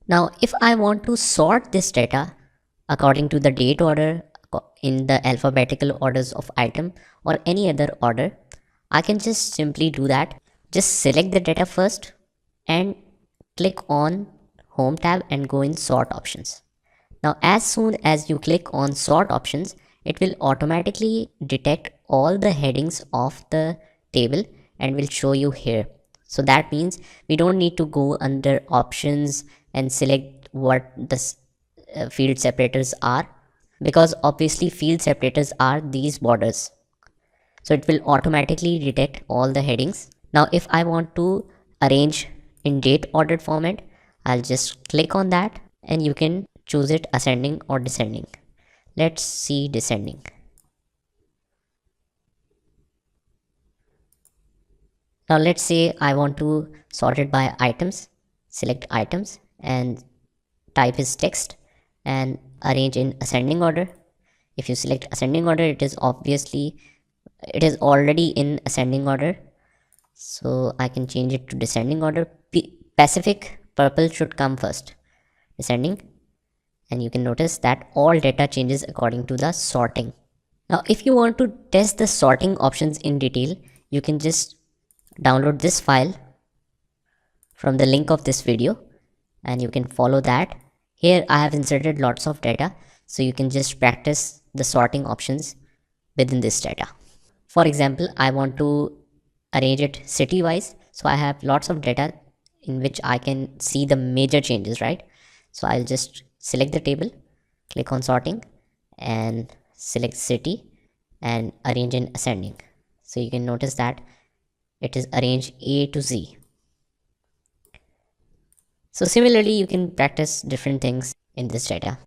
Now, if I want to sort this data according to the date order in the alphabetical orders of item or any other order, I can just simply do that. Just select the data first and click on Home tab and go in Sort options. Now, as soon as you click on Sort options, it will automatically detect all the headings of the table and will show you here. So that means we don't need to go under options and select what the field separators are, because obviously field separators are these borders. So it will automatically detect all the headings. Now, if I want to arrange in date ordered format, I'll just click on that and you can choose it ascending or descending. Let's see descending. Now let's say I want to sort it by items. Select items and type is text and arrange in ascending order. If you select ascending order, it is already in ascending order. So I can change it to descending order. Pacific purple should come first. Descending. And you can notice that all data changes according to the sorting. Now, if you want to test the sorting options in detail, you can just download this file from the link of this video and you can follow that. Here I have inserted lots of data, so you can just practice the sorting options within this data. For example, I want to arrange it city wise, so I have lots of data in which I can see the major changes, right? So I'll just select the table, click on sorting and select city and arrange in ascending. So you can notice that it is arranged A to Z. So similarly, you can practice different things in this data.